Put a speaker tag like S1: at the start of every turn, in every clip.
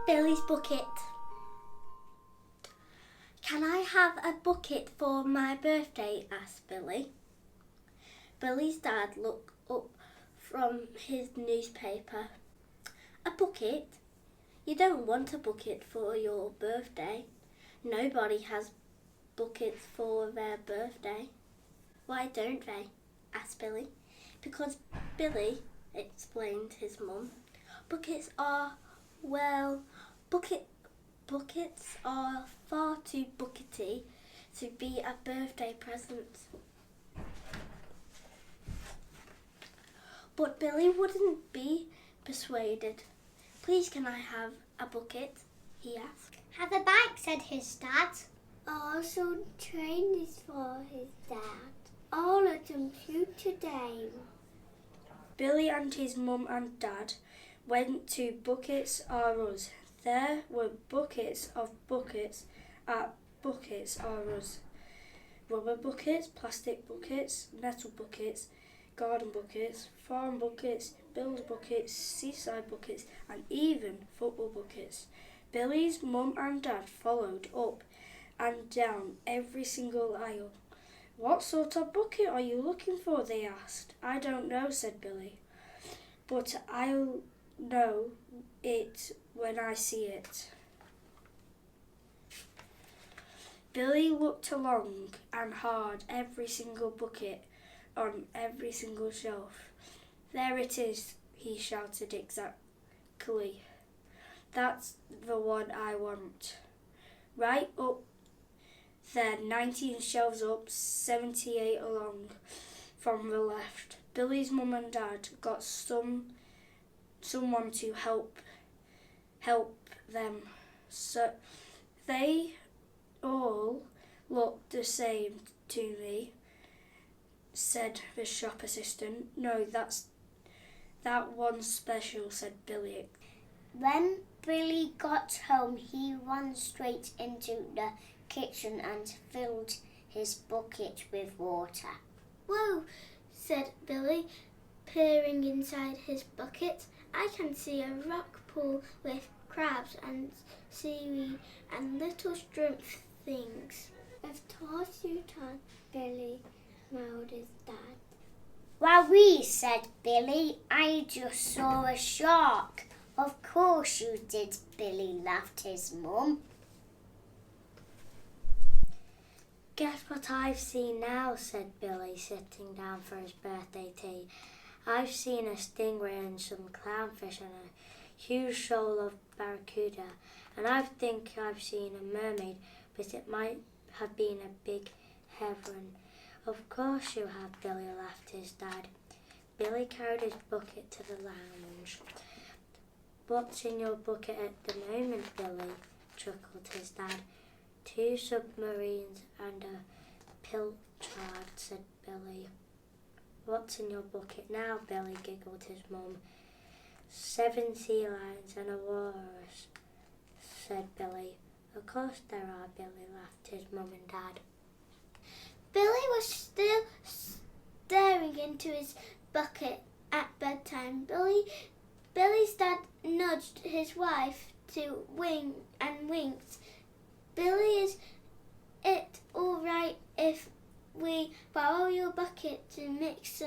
S1: Billy's bucket. Can I have a bucket for my birthday? Asked Billy. Billy's dad looked up from his newspaper. A bucket? You don't want a bucket for your birthday. Nobody has buckets for their birthday. Why don't they? Asked Billy. Because Billy, explained his mum, buckets are far too buckety to be a birthday present. But Billy wouldn't be persuaded. Please, can I have a bucket? He asked.
S2: Have a bike, said his dad.
S3: Also, train is for his dad. All a computer game.
S1: Billy and his mum and dad went to Buckets R Us. There were buckets of buckets at Buckets R Us. Rubber buckets, plastic buckets, metal buckets, garden buckets, farm buckets, builder buckets, seaside buckets, and even football buckets. Billy's mum and dad followed up and down every single aisle. What sort of bucket are you looking for? They asked. I don't know, said Billy, but I'll know it when I see it. Billy looked long and hard every single bucket on every single shelf. There it is, he shouted exactly. That's the one I want. Right up there, 19 shelves up, 78 along from the left. Billy's mum and dad got someone to help them. So they all looked the same to me, said the shop assistant. No, that one's special, said Billy.
S2: When Billy got home, he ran straight into the kitchen and filled his bucket with water.
S3: Whoa, said Billy, peering inside his bucket. I can see a rock pool with crabs and seaweed and little shrimp things. Of course you can, Billy, smiled his dad.
S2: Wowee, said Billy, I just saw a shark. Of course you did, Billy, laughed his mum.
S1: Guess what I've seen now, said Billy, sitting down for his birthday tea. I've seen a stingray and some clownfish and a huge shoal of barracuda, and I think I've seen a mermaid, but it might have been a big heron. Of course you have, Billy, laughed his dad. Billy carried his bucket to the lounge. What's in your bucket at the moment, Billy? Chuckled his dad. 2 submarines and a pilchard, said Billy. What's in your bucket now, Billy? Giggled his mum. 7 sea lions and a walrus, said Billy. Of course there are, Billy, laughed his mum and dad.
S3: Billy was still staring into his bucket at bedtime. Billy's dad nudged his wife to winked. Billy, is it all right if we borrow your bucket to mix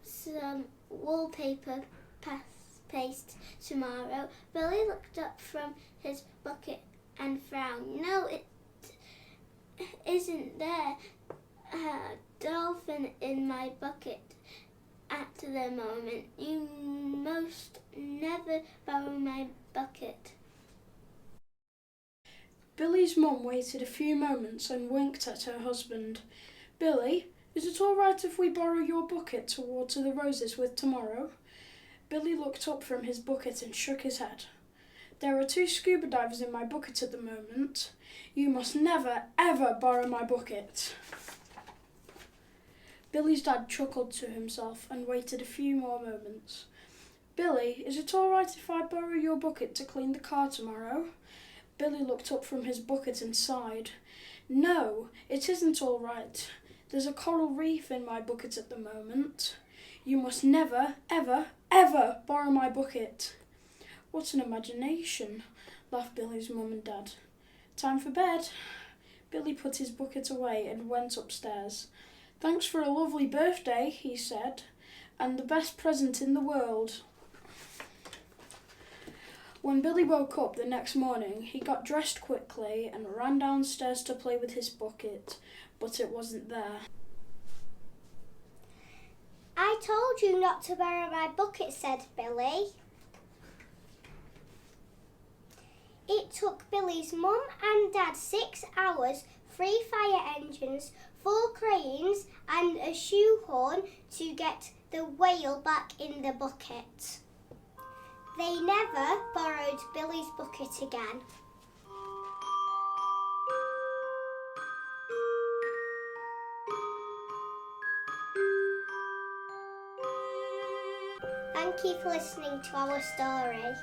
S3: some wallpaper paste tomorrow? Billy looked up from his bucket and frowned. No, it isn't there a dolphin in my bucket at the moment. You must never borrow my bucket.
S4: Billy's mum waited a few moments and winked at her husband. Billy, is it all right if we borrow your bucket to water the roses with tomorrow? Billy looked up from his bucket and shook his head. There are 2 scuba divers in my bucket at the moment. You must never, ever borrow my bucket. Billy's dad chuckled to himself and waited a few more moments. Billy, is it all right if I borrow your bucket to clean the car tomorrow? Billy looked up from his bucket and sighed. No, it isn't all right. There's a coral reef in my bucket at the moment. You must never, ever, ever borrow my bucket. What an imagination, laughed Billy's mum and dad. Time for bed. Billy put his bucket away and went upstairs. Thanks for a lovely birthday, he said, and the best present in the world. When Billy woke up the next morning, he got dressed quickly and ran downstairs to play with his bucket, but it wasn't there.
S2: I told you not to borrow my bucket, said Billy. It took Billy's mum and dad 6 hours, 3 fire engines, 4 cranes and a shoehorn to get the whale back in the bucket. They never borrowed Billy's bucket again. Thank you for listening to our story.